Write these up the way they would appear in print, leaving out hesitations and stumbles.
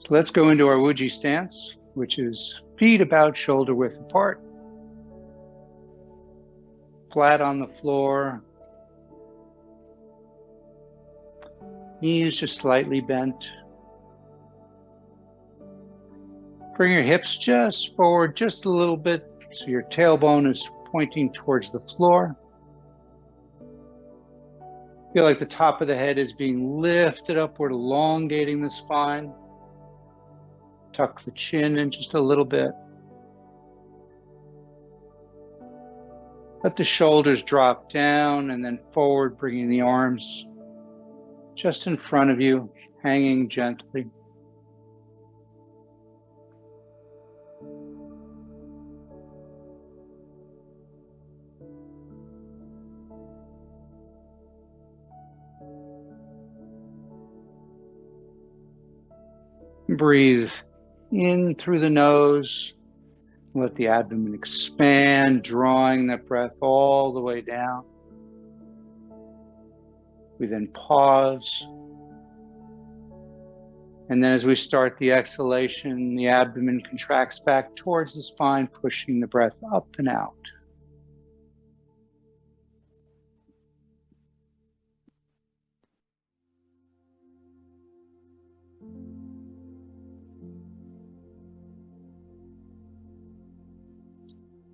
So let's go into our Wuji stance, which is feet about shoulder width apart, flat on the floor, knees just slightly bent. Bring your hips just forward just a little bit so your tailbone is pointing towards the floor. Feel like the top of the head is being lifted upward, elongating the spine. Tuck the chin in just a little bit. Let the shoulders drop down and then forward, bringing the arms just in front of you, hanging gently. Breathe in through the nose. Let the abdomen expand, drawing that breath all the way down. We then pause. And then as we start the exhalation, the abdomen contracts back towards the spine, pushing the breath up and out.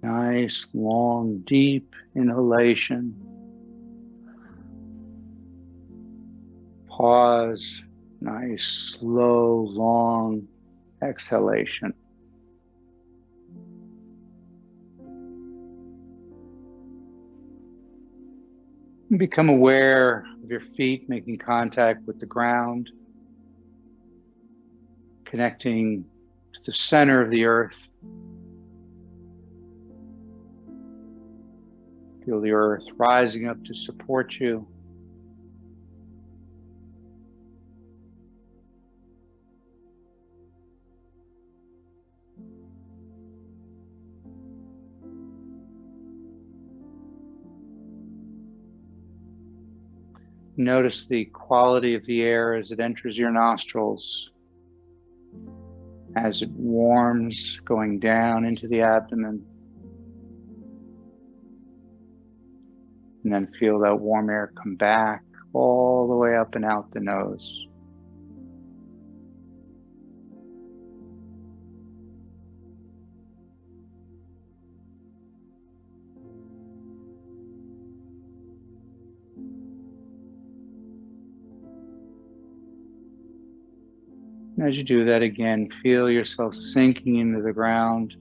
Nice, long, deep inhalation. Pause. Nice, slow, long exhalation. And become aware of your feet making contact with the ground, connecting to the center of the earth. Feel the earth rising up to support you. Notice the quality of the air as it enters your nostrils, as it warms, going down into the abdomen. And then feel that warm air come back all the way up and out the nose. And as you do that again, feel yourself sinking into the ground.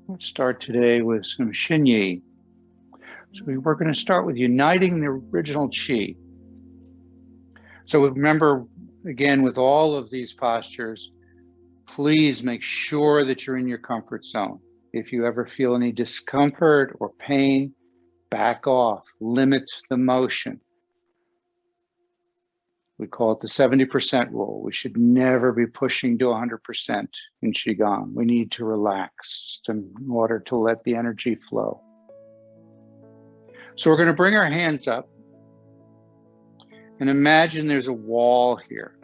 Let's start today with some Shinyi. So we're going to start with uniting the original Qi. So remember, again, with all of these postures, please make sure that you're in your comfort zone. If you ever feel any discomfort or pain, back off, limit the motion. We call it the 70% rule. We should never be pushing to 100% in Qigong. We need to relax in order to let the energy flow. So we're going to bring our hands up and imagine there's a wall here,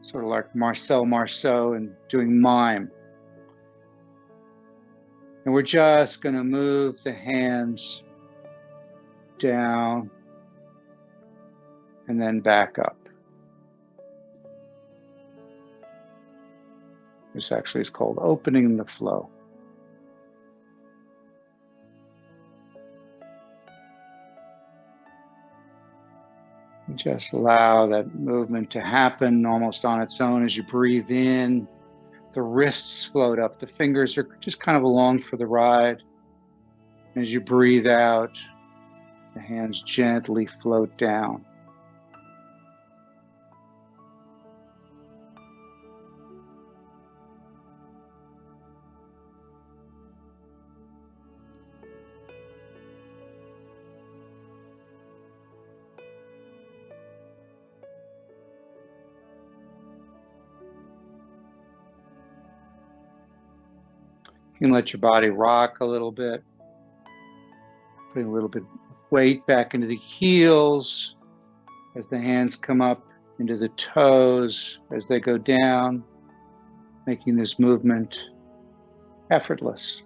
sort of like Marcel Marceau and doing mime. And we're just going to move the hands down and then back up. This actually is called opening the flow. Just allow that movement to happen almost on its own. As you breathe in, the wrists float up. The fingers are just kind of along for the ride. As you breathe out, the hands gently float down. You can let your body rock a little bit, putting a little bit of weight back into the heels as the hands come up into the toes as they go down, making this movement effortless.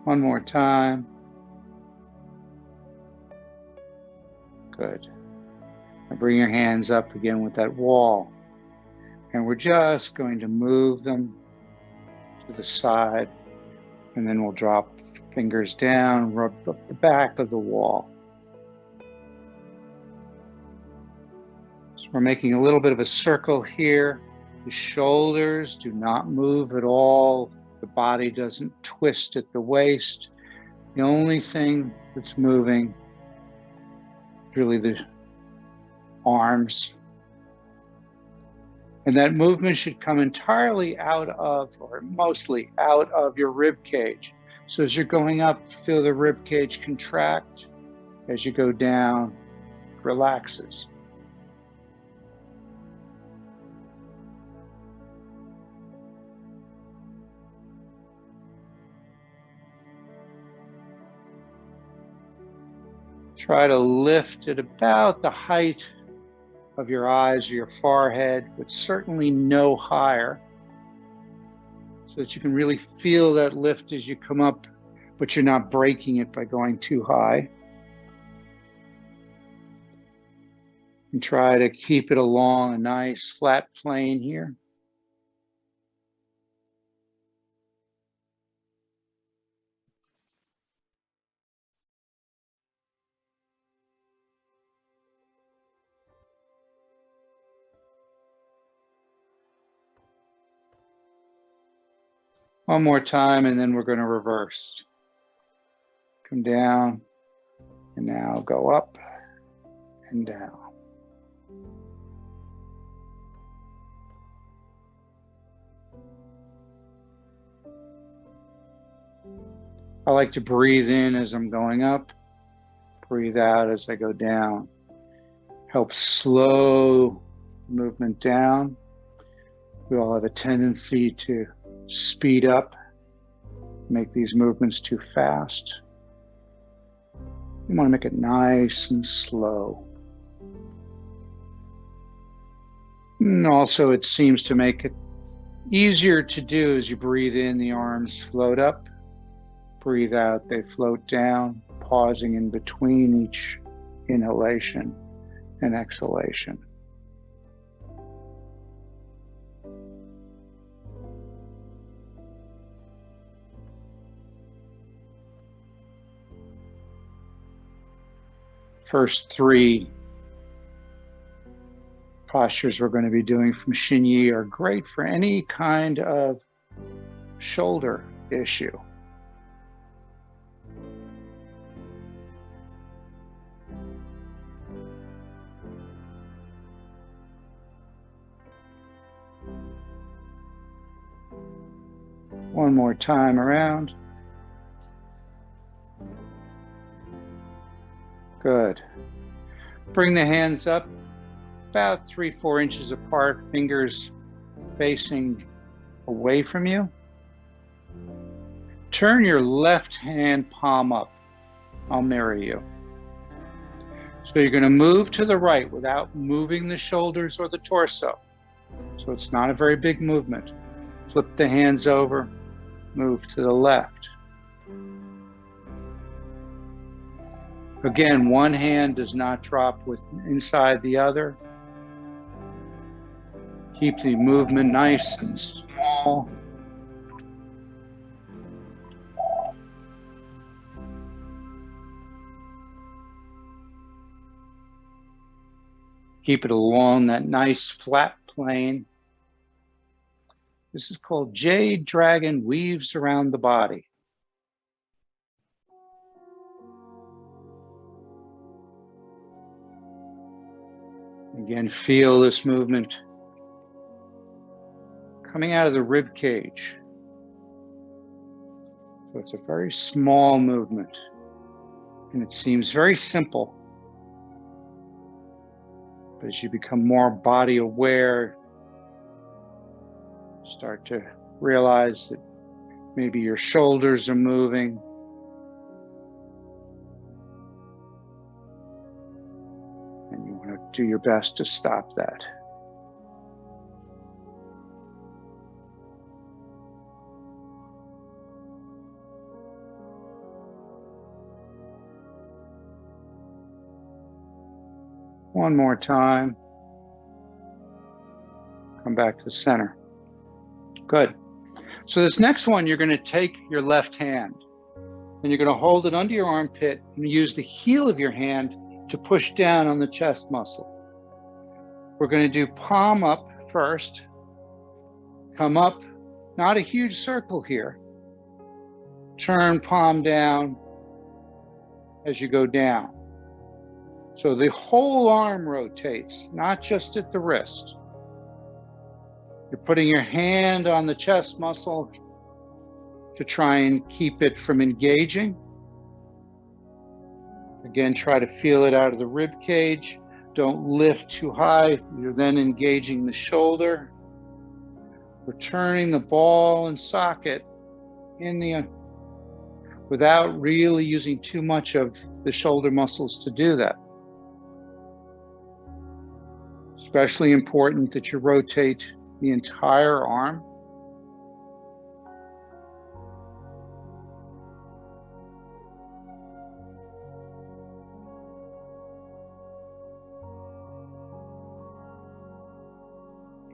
One more time. Good. Now bring your hands up again with that wall. And we're just going to move them to the side. And then we'll drop fingers down, rub up the back of the wall. So we're making a little bit of a circle here. The shoulders do not move at all. The body doesn't twist at the waist. The only thing that's moving is really the arms. And that movement should come entirely out of, or mostly out of, your rib cage. So as you're going up, feel the rib cage contract. As you go down, relaxes. Try to lift at about the height of your eyes or your forehead, but certainly no higher, so that you can really feel that lift as you come up, but you're not breaking it by going too high. And try to keep it along a nice flat plane here. One more time, and then we're going to reverse. Come down, and now go up and down. I like to breathe in as I'm going up, breathe out as I go down. Help slow the movement down. We all have a tendency to speed up, make these movements too fast. You want to make it nice and slow. And also, it seems to make it easier to do as you breathe in, the arms float up. Breathe out, they float down, pausing in between each inhalation and exhalation. First three postures we're going to be doing from Xinyi are great for any kind of shoulder issue. One more time around. Good. Bring the hands up about 3-4 inches apart, fingers facing away from you. Turn your left hand palm up. I'll mirror you. So you're going to move to the right without moving the shoulders or the torso. So it's not a very big movement. Flip the hands over, move to the left. Again, one hand does not drop inside the other. Keep the movement nice and small. Keep it along that nice flat plane. This is called Jade Dragon Weaves Around the Body. Again, feel this movement coming out of the rib cage. So it's a very small movement, and it seems very simple. But as you become more body aware, start to realize that maybe your shoulders are moving. And you want to do your best to stop that. One more time. Come back to the center. Good. So this next one, you're going to take your left hand and you're going to hold it under your armpit and use the heel of your hand to push down on the chest muscle. We're going to do palm up first. Come up, not a huge circle here. Turn palm down as you go down. So the whole arm rotates, not just at the wrist. You're putting your hand on the chest muscle to try and keep it from engaging. Again, try to feel it out of the rib cage. Don't lift too high. You're then engaging the shoulder. We're turning the ball and socket in the without really using too much of the shoulder muscles to do that. Especially important that you rotate the entire arm.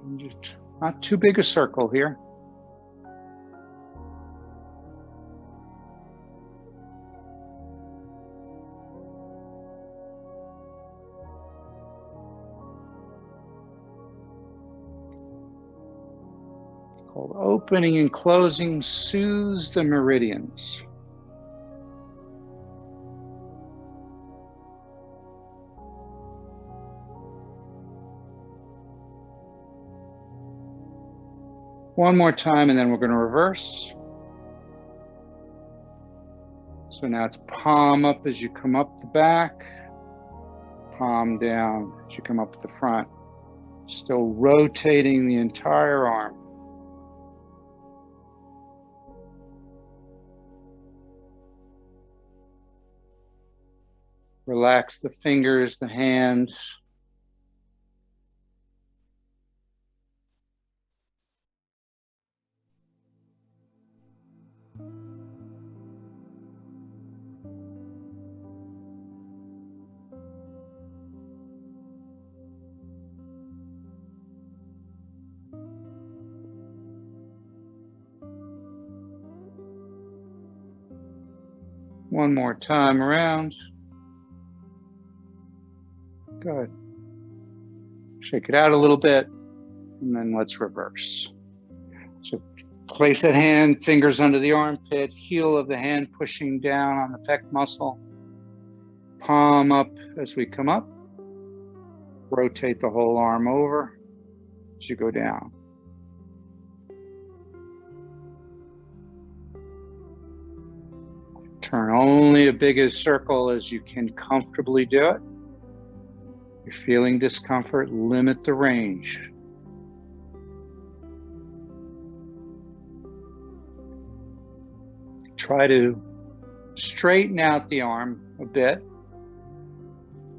And just not too big a circle here. Opening and closing soothes the meridians. One more time, and then we're going to reverse. So now it's palm up as you come up the back, palm down as you come up the front. Still rotating the entire arm. Relax the fingers, the hand. One more time around. Good. Shake it out a little bit, and then let's reverse. So place that hand, fingers under the armpit, heel of the hand pushing down on the pec muscle. Palm up as we come up. Rotate the whole arm over as you go down. Turn only as big a circle as you can comfortably do it. If you're feeling discomfort, limit the range. Try to straighten out the arm a bit.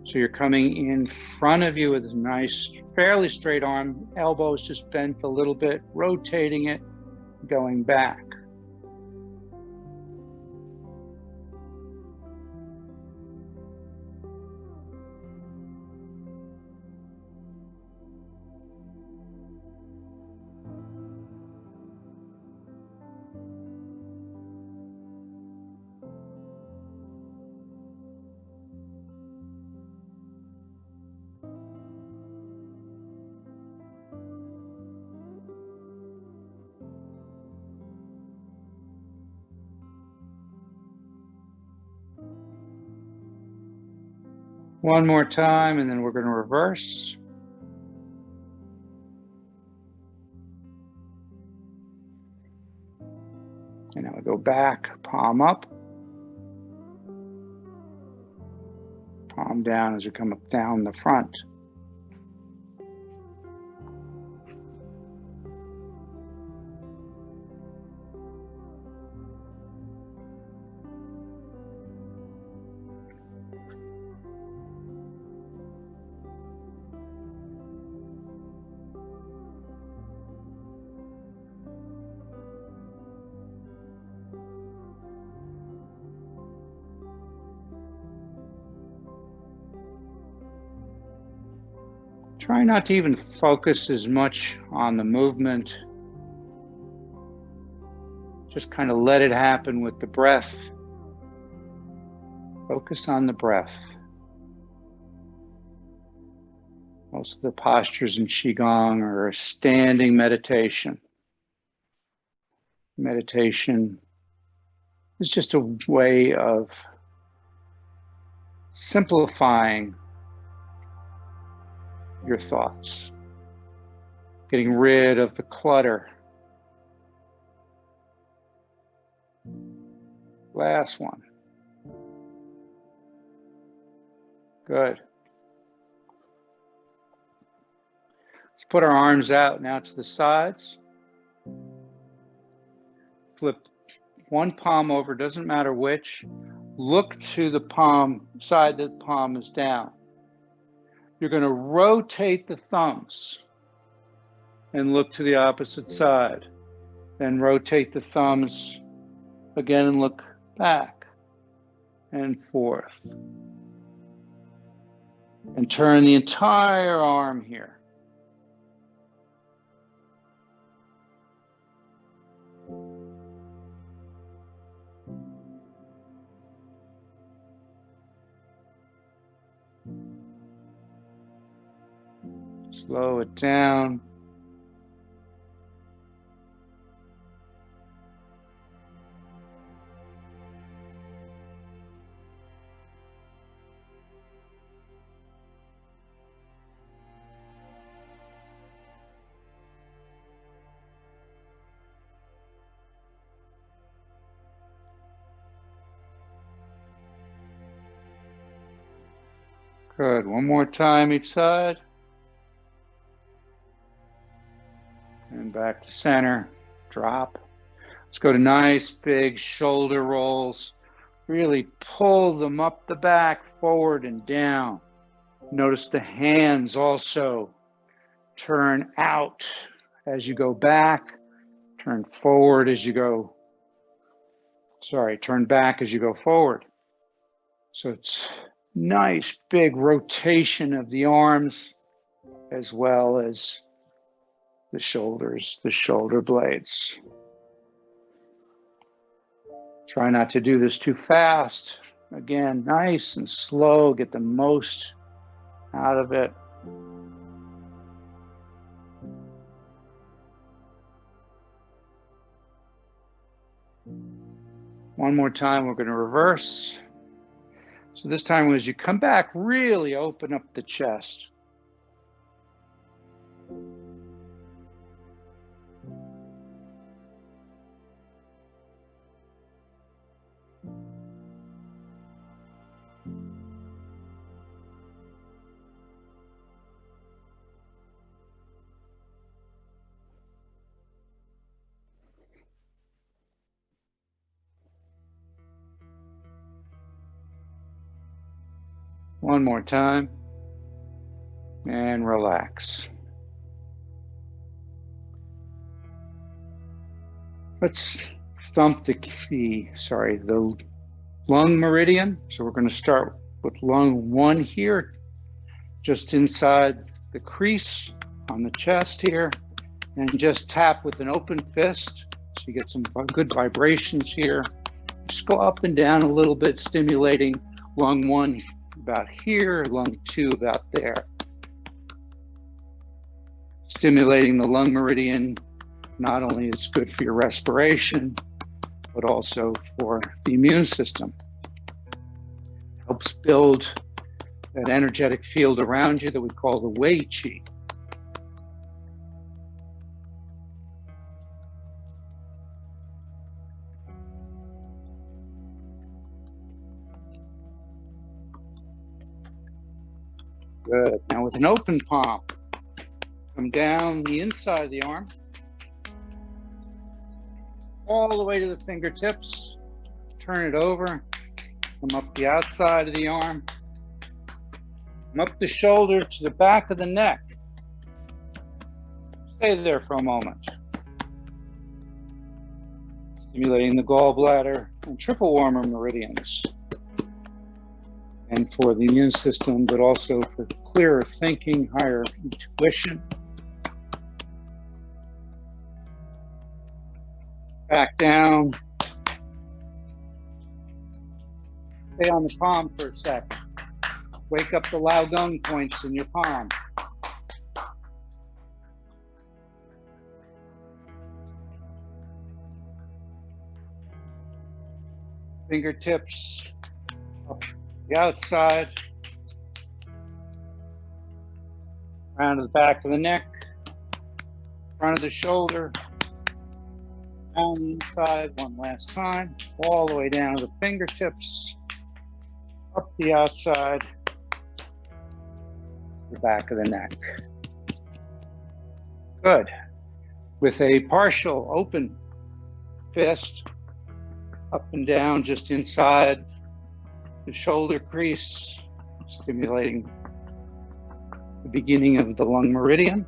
So you're coming in front of you with a nice, fairly straight arm, elbows just bent a little bit, rotating it, going back. One more time, and then we're going to reverse. And now we go back, palm up, palm down as we come up down the front. Try not to even focus as much on the movement. Just kind of let it happen with the breath. Focus on the breath. Most of the postures in Qigong are a standing meditation. Meditation is just a way of simplifying your thoughts, getting rid of the clutter. Last one. Good. Let's put our arms out now to the sides. Flip one palm over, doesn't matter which. Look to the palm, side that the palm is down. You're going to rotate the thumbs and look to the opposite side. Then rotate the thumbs again and look back and forth. And turn the entire arm here. Slow it down. Good. One more time each side. And back to center, drop. Let's go to nice big shoulder rolls. Really pull them up the back, forward and down. Notice the hands also turn out as you go back, turn forward as you go, turn back as you go forward. So it's nice big rotation of the arms as well as the shoulders, the shoulder blades. Try not to do this too fast. Again, nice and slow, get the most out of it. One more time, we're going to reverse. So this time as you come back, really open up the chest. One more time, and relax. Let's thump the lung meridian. So we're going to start with lung 1 here, just inside the crease on the chest here, and just tap with an open fist so you get some good vibrations here. Just go up and down a little bit, stimulating lung 1 about here, lung 2 about there. Stimulating the lung meridian not only is good for your respiration, but also for the immune system. Helps build that energetic field around you that we call the Wei Qi. Good. Now with an open palm, come down the inside of the arm, all the way to the fingertips, turn it over, come up the outside of the arm, come up the shoulder to the back of the neck. Stay there for a moment. Stimulating the gallbladder and triple warmer meridians. And for the immune system, but also for clearer thinking, higher intuition. Back down. Stay on the palm for a sec. Wake up the Lao Gong points in your palm. Fingertips up the outside, around to the back of the neck, front of the shoulder, down the inside one last time, all the way down to the fingertips, up the outside, the back of the neck. Good. With a partial open fist, up and down just inside the shoulder crease, stimulating the beginning of the lung meridian.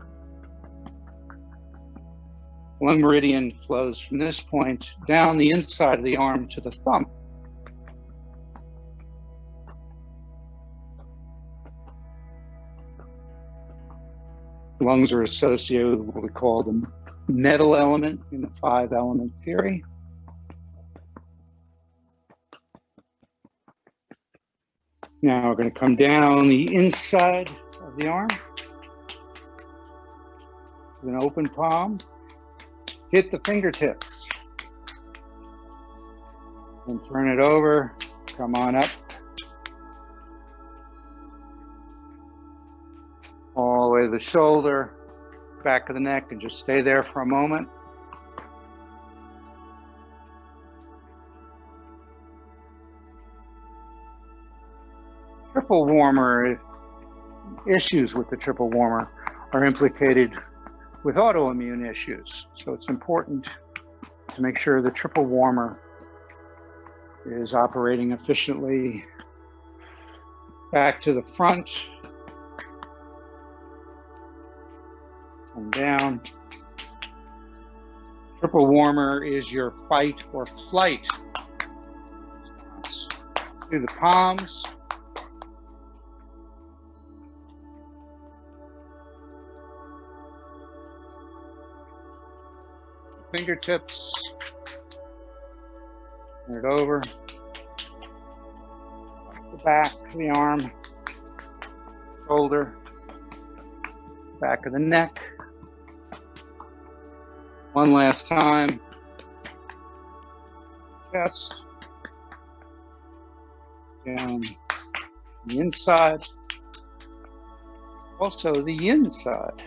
Lung meridian flows from this point down the inside of the arm to the thumb. Lungs are associated with what we call the metal element in the 5-element theory. Now we're going to come down the inside of the arm with an open palm, hit the fingertips, and turn it over, come on up, all the way to the shoulder, back of the neck, and just stay there for a moment. Triple warmer issues with the triple warmer are implicated with autoimmune issues. So it's important to make sure the triple warmer is operating efficiently. Back to the front. Come down. Triple warmer is your fight or flight response. Through the palms. Fingertips, turn it over, the back of the arm, shoulder, back of the neck. One last time, chest, down the inside, also the inside.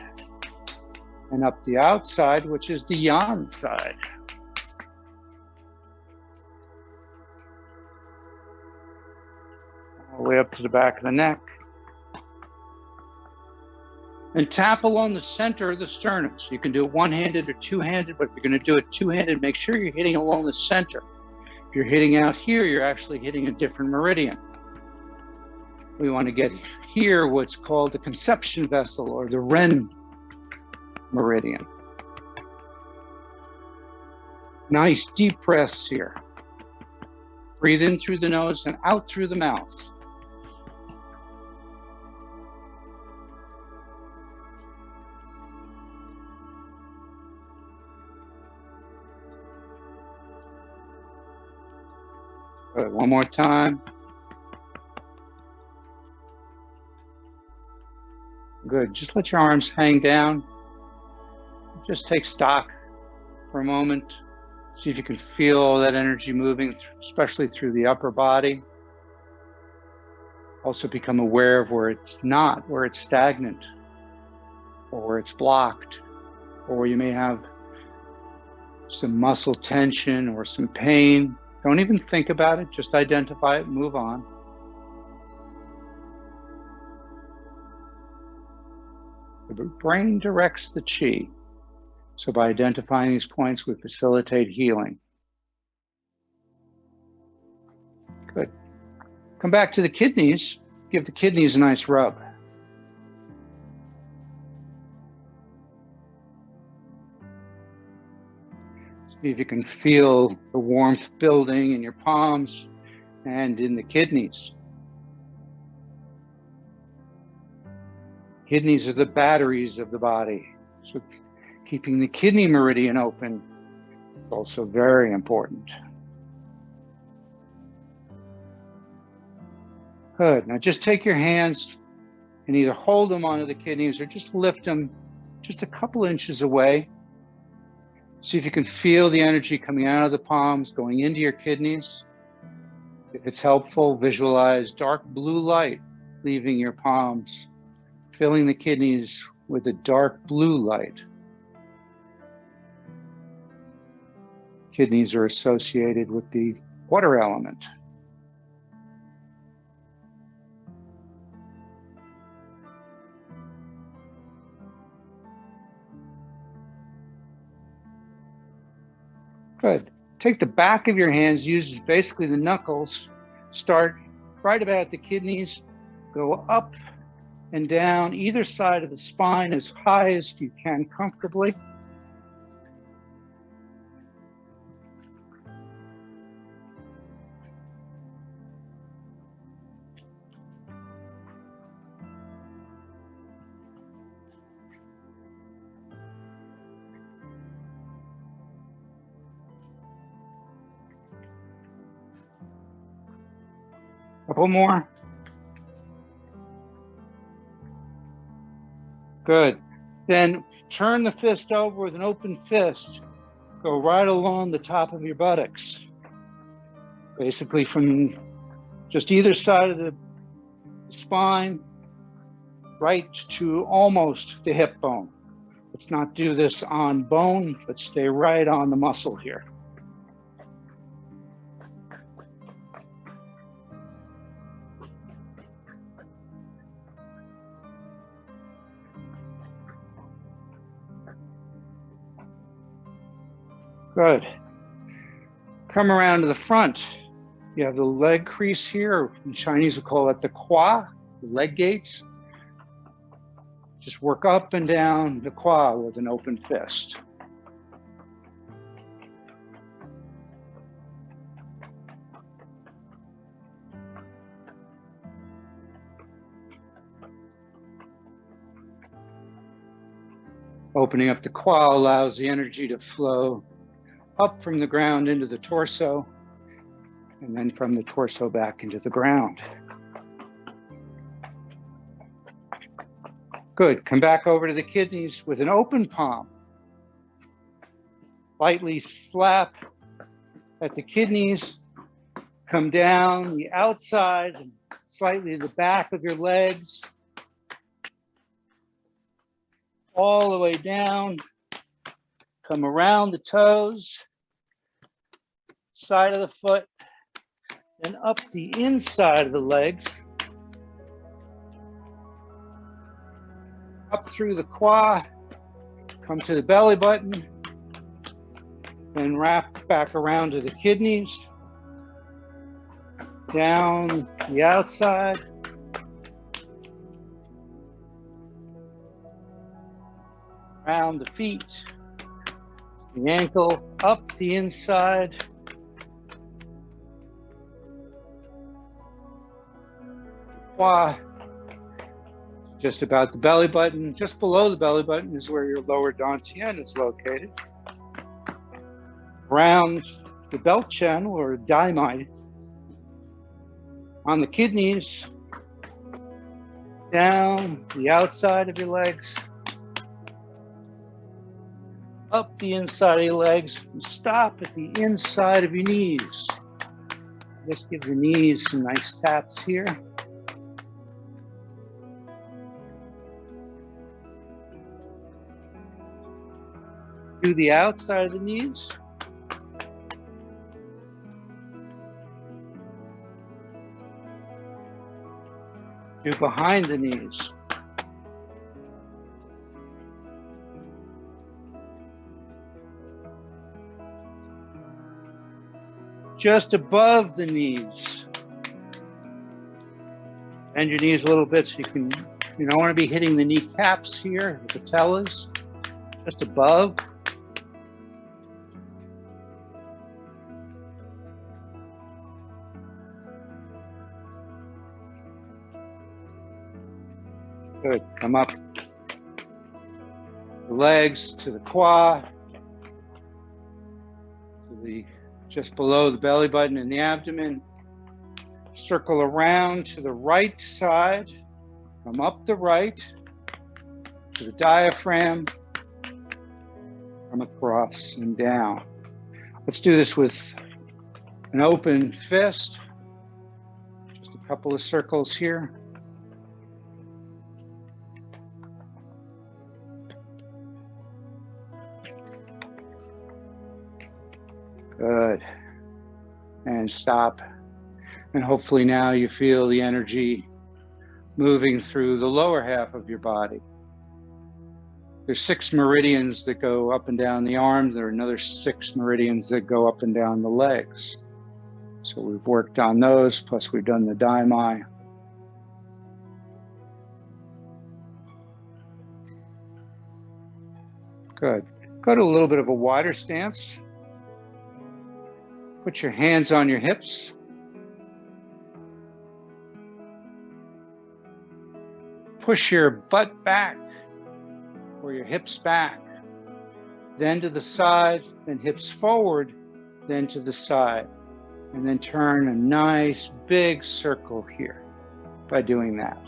And up the outside, which is the yan side. All the way up to the back of the neck. And tap along the center of the sternum. So you can do it one-handed or two-handed, but if you're going to do it two-handed, make sure you're hitting along the center. If you're hitting out here, you're actually hitting a different meridian. We want to get here what's called the conception vessel, or the Ren meridian. Nice deep breaths here. Breathe in through the nose and out through the mouth. Good. One more time. Good. Just let your arms hang down. Just take stock for a moment. See if you can feel that energy moving, especially through the upper body. Also become aware of where it's not, where it's stagnant, or where it's blocked, or where you may have some muscle tension or some pain. Don't even think about it, just identify it, move on. The brain directs the chi. So by identifying these points, we facilitate healing. Good. Come back to the kidneys. Give the kidneys a nice rub. See if you can feel the warmth building in your palms and in the kidneys. Kidneys are the batteries of the body. So keeping the kidney meridian open is also very important. Good. Now just take your hands and either hold them onto the kidneys or just lift them just a couple inches away. See if you can feel the energy coming out of the palms, going into your kidneys. If it's helpful, visualize dark blue light leaving your palms, filling the kidneys with a dark blue light. Kidneys are associated with the water element. Good. Take the back of your hands, use basically the knuckles, start right about the kidneys, go up and down either side of the spine as high as you can comfortably. Couple more. Good. Then turn the fist over with an open fist. Go right along the top of your buttocks. Basically from just either side of the spine, right to almost the hip bone. Let's not do this on bone, but stay right on the muscle here. Good. Come around to the front. You have the leg crease here. In Chinese, we call it the qua, the leg gates. Just work up and down the qua with an open fist. Opening up the qua allows the energy to flow up from the ground into the torso, and then from the torso back into the ground. Good. Come back over to the kidneys with an open palm. Lightly slap at the kidneys. Come down the outside, and slightly the back of your legs. All the way down. Come around the toes, side of the foot, and up the inside of the legs. Up through the qua, come to the belly button, and wrap back around to the kidneys. Down the outside. Around the feet. The ankle, up the inside. Qua, just about the belly button. Just below the belly button is where your lower dantian is located. Around the belt channel or daimai. On the kidneys, down the outside of your legs. Up the inside of your legs, and stop at the inside of your knees. Just give your knees some nice taps here. Do the outside of the knees. Do behind the knees. just above the knees. Bend your knees a little bit so you don't want to be hitting the kneecaps here, the patellas, just above. Good, come up. The legs to the quad, to just below the belly button and the abdomen. Circle around to the right side, come up the right, to the diaphragm, come across and down. Let's do this with an open fist. Just a couple of circles here. Good. And stop. And hopefully now you feel the energy moving through the lower half of your body. There's 6 meridians that go up and down the arms. There are another 6 meridians that go up and down the legs. So we've worked on those, plus we've done the daimai. Good. Go to a little bit of a wider stance. Put your hands on your hips. Push your butt back or your hips back, then to the side, then hips forward, then to the side, and then turn a nice big circle here by doing that.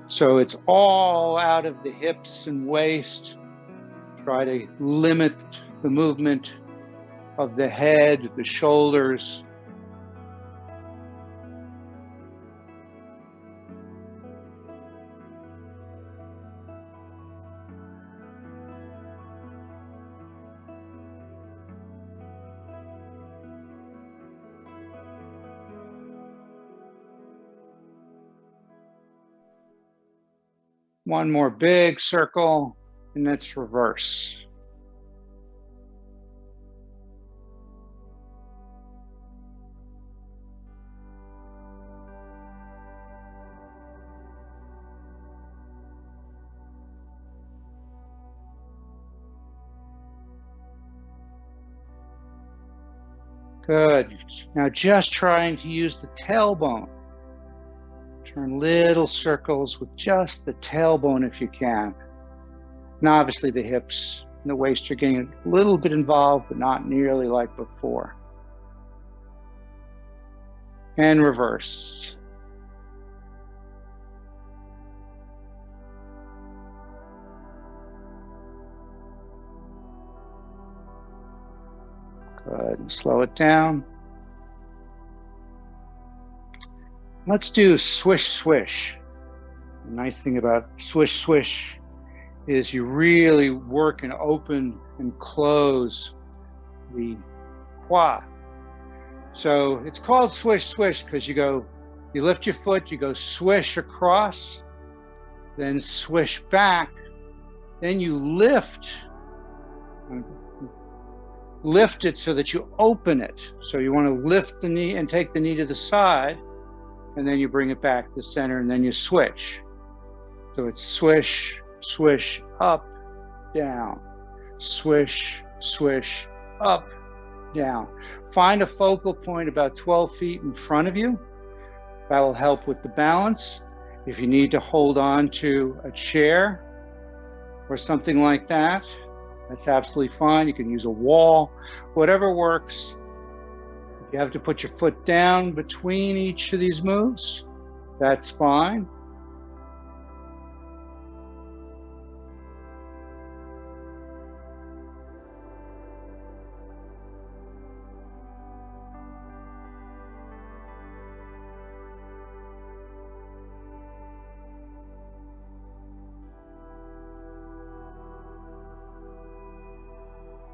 So it's all out of the hips and waist. Try to limit the movement of the head, the shoulders. One more big circle, and let's reverse. Good. Now just trying to use the tailbone. Turn little circles with just the tailbone if you can. And obviously the hips and the waist are getting a little bit involved, but not nearly like before. And reverse. Good, and slow it down. Let's do swish, swish. The nice thing about swish, swish is you really work and open and close the quad. So it's called swish, swish because you lift your foot, you go swish across, then swish back, then you lift it so that you open it. So you want to lift the knee and take the knee to the side, and then you bring it back to the center, and then you switch. So it's swish, swish, up, down, swish, swish, up, down. Find a focal point about 12 feet in front of you. That will help with the balance. If you need to hold on to a chair or something like that, that's absolutely fine. You can use a wall, whatever works. If you have to put your foot down between each of these moves, that's fine.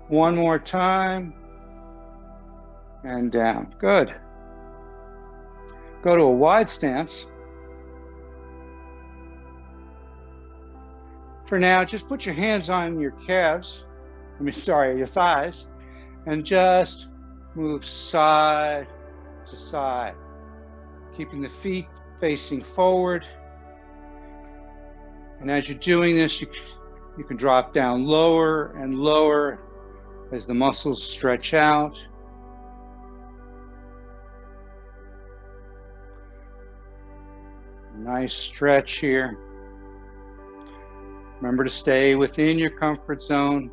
One more time. And down. Good. Go to a wide stance. For now, just put your hands on your calves. Your thighs. And just move side to side, keeping the feet facing forward. And as you're doing this, you can drop down lower and lower as the muscles stretch out. Nice stretch here. Remember to stay within your comfort zone.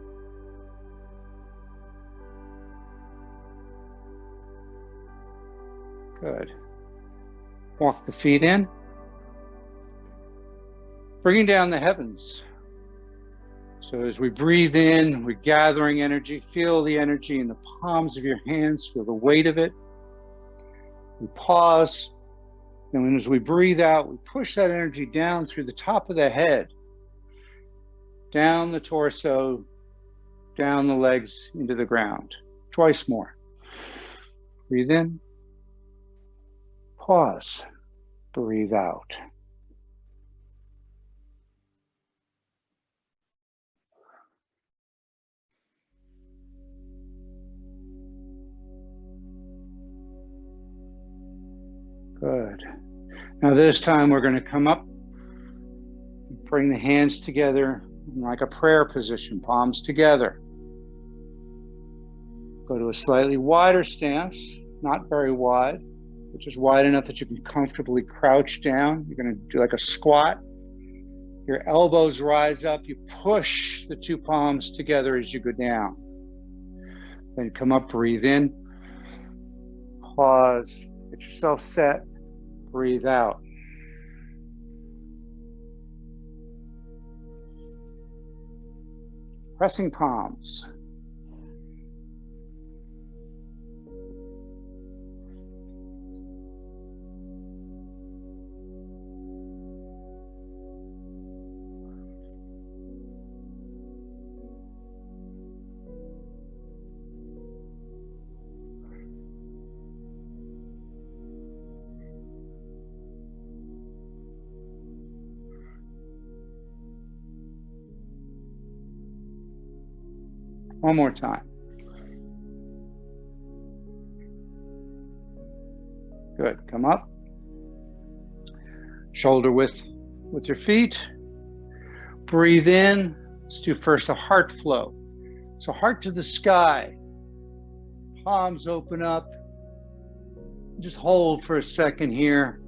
Good. Walk the feet in. Bringing down the heavens. So as we breathe in, we're gathering energy. Feel the energy in the palms of your hands. Feel the weight of it. We pause. And as we breathe out, we push that energy down through the top of the head, down the torso, down the legs into the ground. Twice more. Breathe in. Pause. Breathe out. Good. Now this time we're going to come up, bring the hands together in like a prayer position, palms together. Go to a slightly wider stance, not very wide, but just wide enough that you can comfortably crouch down. You're going to do like a squat. Your elbows rise up. You push the two palms together as you go down. Then come up, breathe in, pause, get yourself set. Breathe out. Pressing palms. One more time. Good. Come up. Shoulder width with your feet. Breathe in. Let's do first a heart flow. So heart to the sky. Palms open up. Just hold for a second here.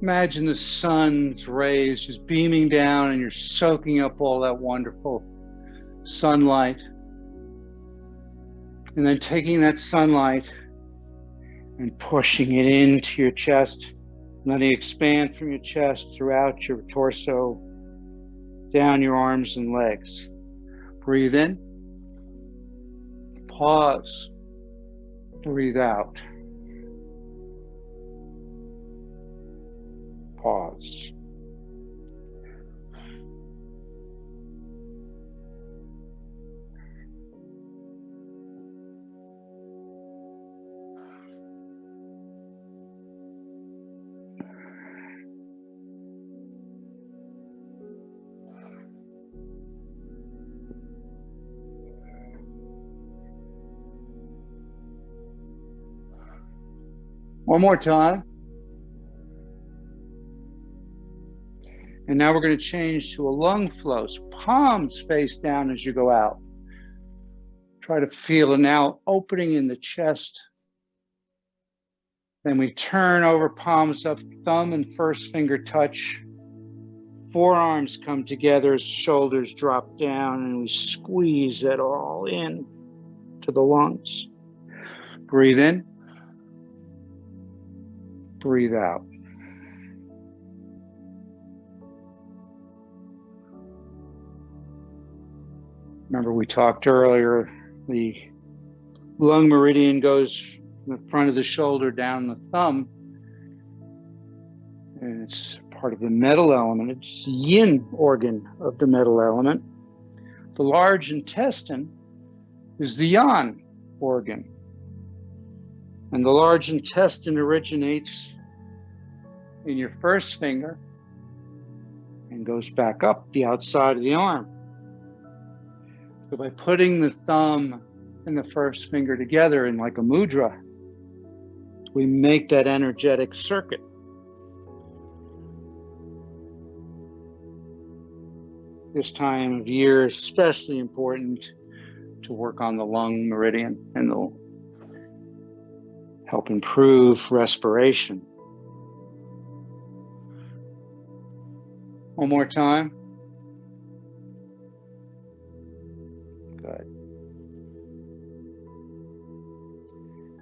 Imagine the sun's rays just beaming down and you're soaking up all that wonderful sunlight. And then taking that sunlight and pushing it into your chest, letting it expand from your chest throughout your torso, down your arms and legs. Breathe in, pause, breathe out, pause. One more time. And now we're going to change to a lung flow. So palms face down as you go out. Try to feel a now opening in the chest. Then we turn over, palms up, thumb and first finger touch. Forearms come together as shoulders drop down, and we squeeze it all in to the lungs. Breathe in. Breathe out. Remember, we talked earlier, the lung meridian goes from the front of the shoulder down the thumb, and it's part of the metal element. It's the yin organ of the metal element. The large intestine is the yang organ. And the large intestine originates in your first finger and goes back up the outside of the arm. So by putting the thumb and the first finger together in like a mudra. We make that energetic circuit. This time of year is especially important to work on the lung meridian, and they'll help improve respiration. One more time. Good.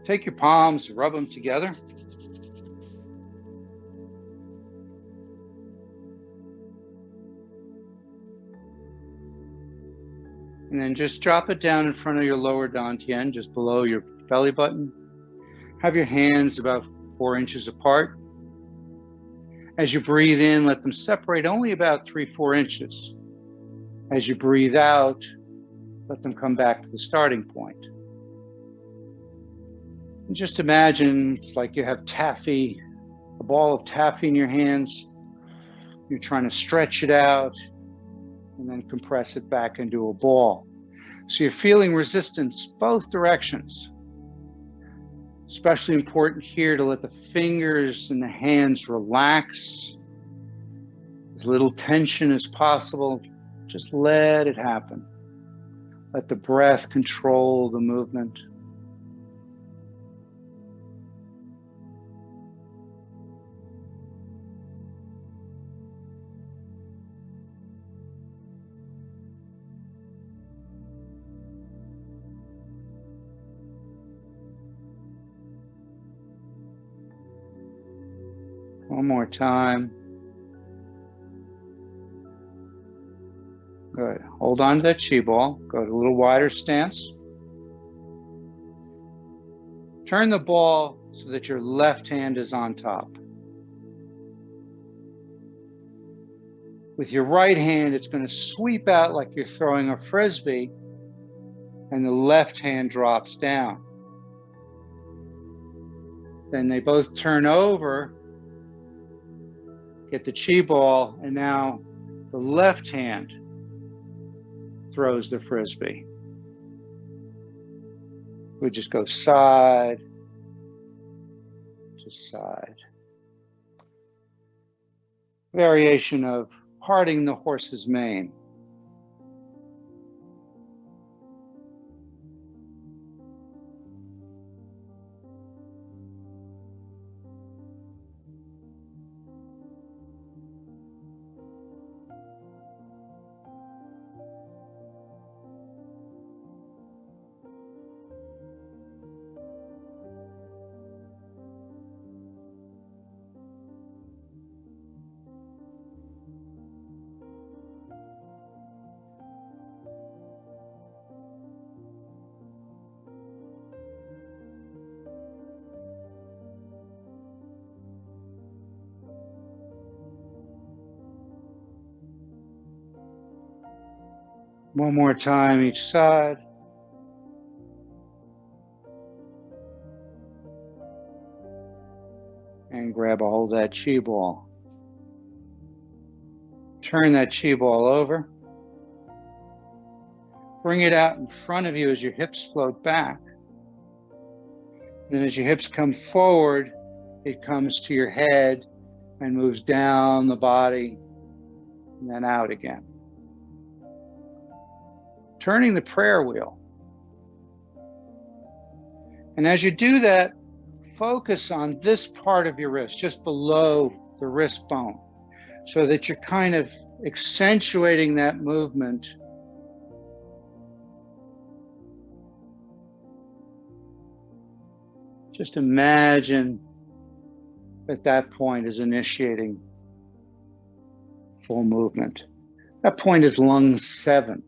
Take your palms, rub them together. And then just drop it down in front of your lower dantian, just below your belly button. Have your hands about 4 inches apart. As you breathe in, let them separate only about 3-4 inches. As you breathe out, let them come back to the starting point. And just imagine it's like you have taffy, a ball of taffy in your hands. You're trying to stretch it out and then compress it back into a ball. So you're feeling resistance both directions. Especially important here to let the fingers and the hands relax. As little tension as possible, just let it happen. Let the breath control the movement. One more time. Good. Hold on to that chi ball. Go to a little wider stance. Turn the ball so that your left hand is on top. With your right hand, it's going to sweep out like you're throwing a frisbee, and the left hand drops down. Then they both turn over, get the chi ball, and now the left hand throws the frisbee. We just go side to side. Variation of parting the horse's mane. One more time each side. And grab a hold of that chi ball. Turn that chi ball over. Bring it out in front of you as your hips float back. Then as your hips come forward, it comes to your head and moves down the body and then out again. Turning the prayer wheel. And as you do that, focus on this part of your wrist, just below the wrist bone, so that you're kind of accentuating that movement. Just imagine that that point is initiating full movement. That point is lung 7.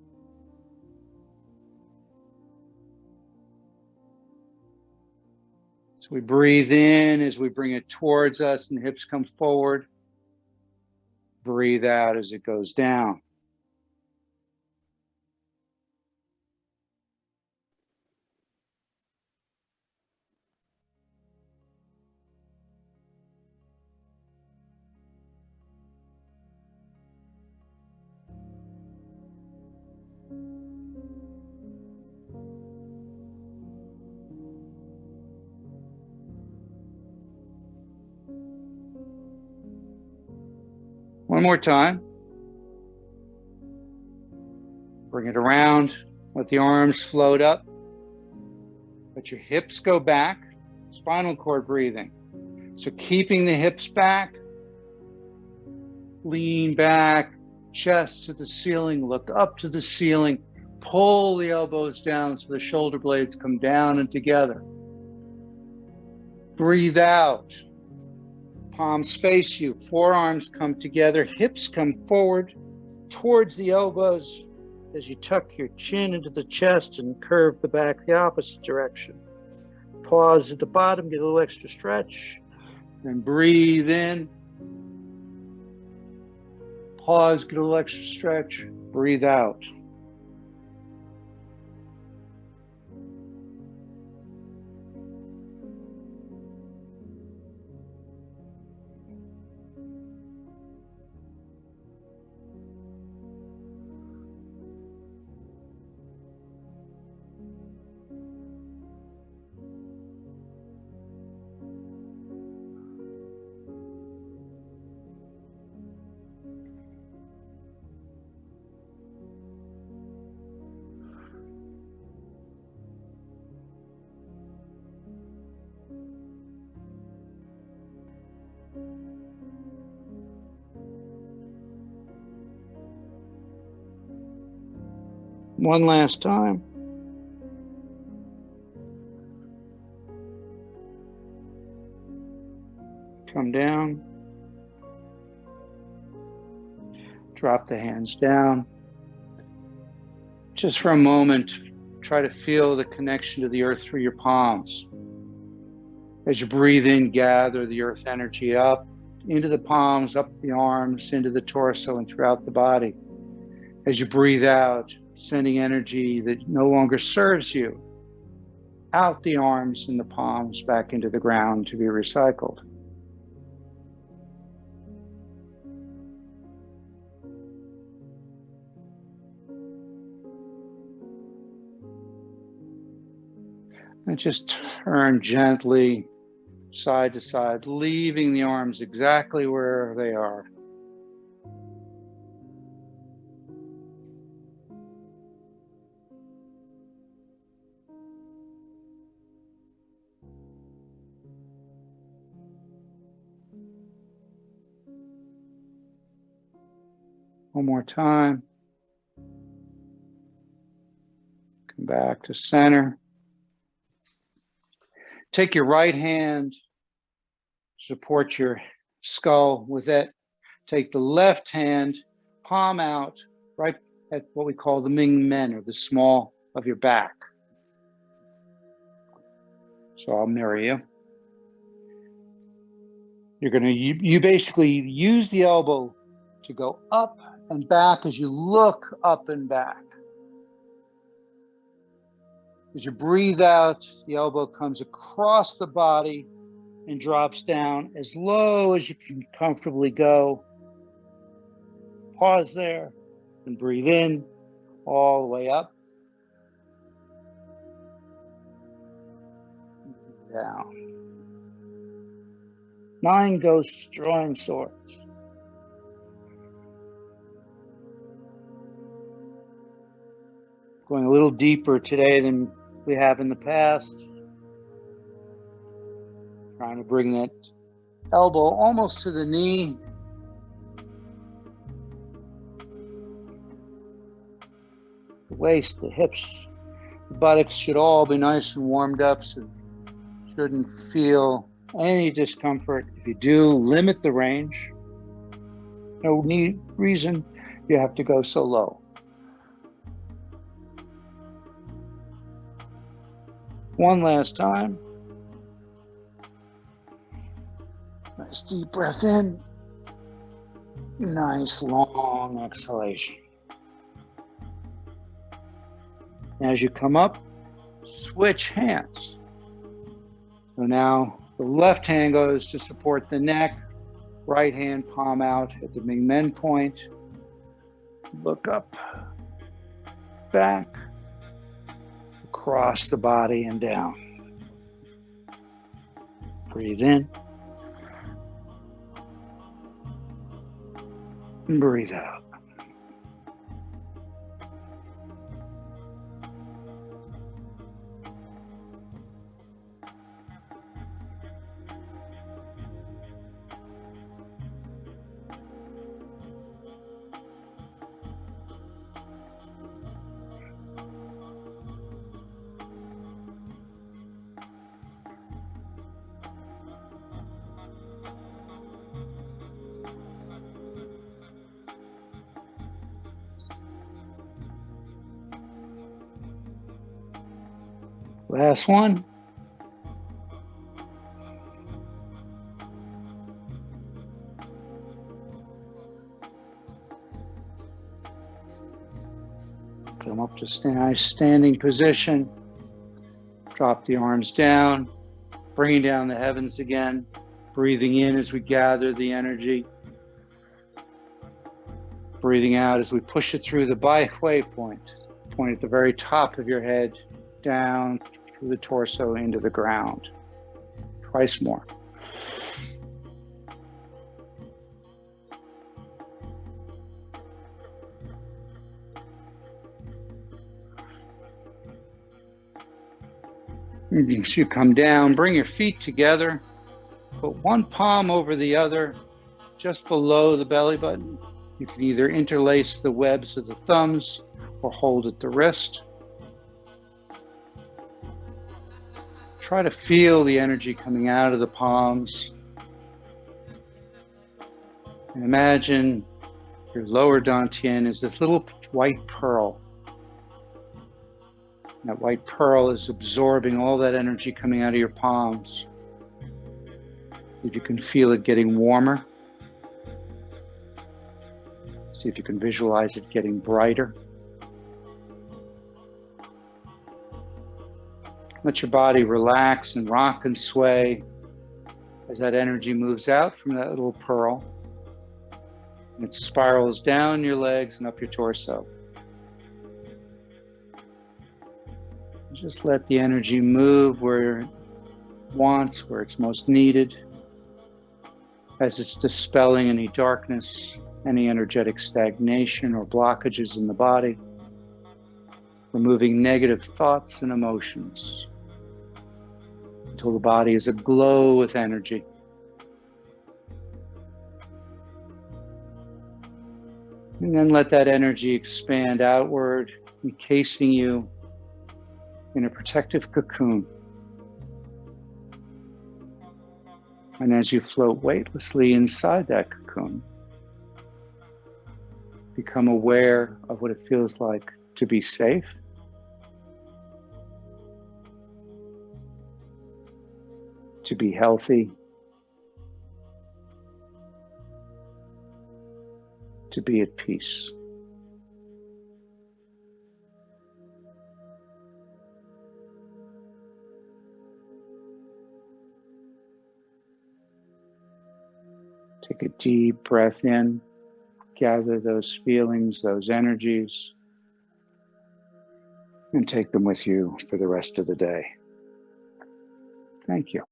So we breathe in as we bring it towards us and the hips come forward. Breathe out as it goes down. more time. Bring it around. Let the arms float up. Let your hips go back. Spinal cord breathing. So keeping the hips back. Lean back. Chest to the ceiling. Look up to the ceiling. Pull the elbows down so the shoulder blades come down and together. Breathe out. Palms face you. Forearms come together. Hips come forward towards the elbows as you tuck your chin into the chest and curve the back the opposite direction. Pause at the bottom, get a little extra stretch. Then breathe in. Pause, get a little extra stretch. Breathe out. One last time. Come down. Drop the hands down. Just for a moment, try to feel the connection to the earth through your palms. As you breathe in, gather the earth energy up into the palms, up the arms, into the torso, and throughout the body. As you breathe out, sending energy that no longer serves you out the arms and the palms back into the ground to be recycled. And just turn gently side to side, leaving the arms exactly where they are. One more time. Come back to center. Take your right hand, support your skull with it. Take the left hand, palm out, right at what we call the Ming Men, or the small of your back. So I'll mirror you. You're going to, you basically use the elbow to go up and back as you look up and back. As you breathe out, the elbow comes across the body and drops down as low as you can comfortably go. Pause there and breathe in all the way up. Down. 9 ghosts drawing swords. Going a little deeper today than we have in the past. Trying to bring that elbow almost to the knee. The waist, the hips, the buttocks should all be nice and warmed up, so shouldn't feel any discomfort. If you do, limit the range. No reason you have to go so low. One last time. Nice deep breath in. Nice long exhalation. As you come up, switch hands. So now the left hand goes to support the neck, right hand palm out at the Ming Men point. Look up, back, across the body and down. Breathe in. And breathe out. Last one. Come up to nice standing position. Drop the arms down, bringing down the heavens again. Breathing in as we gather the energy. Breathing out as we push it through the byway point at the very top of your head, down through the torso into the ground. Twice more. As you come down, bring your feet together. Put one palm over the other, just below the belly button. You can either interlace the webs of the thumbs or hold at the wrist. Try to feel the energy coming out of the palms. And imagine your lower dantian is this little white pearl. That white pearl is absorbing all that energy coming out of your palms. See if you can feel it getting warmer. See if you can visualize it getting brighter. Let your body relax and rock and sway as that energy moves out from that little pearl. And it spirals down your legs and up your torso. Just let the energy move where it wants, where it's most needed, as it's dispelling any darkness, any energetic stagnation or blockages in the body, removing negative thoughts and emotions until the body is aglow with energy. And then let that energy expand outward, encasing you in a protective cocoon. And as you float weightlessly inside that cocoon, become aware of what it feels like to be safe, to be healthy, to be at peace. Take a deep breath in, gather those feelings, those energies, and take them with you for the rest of the day. Thank you.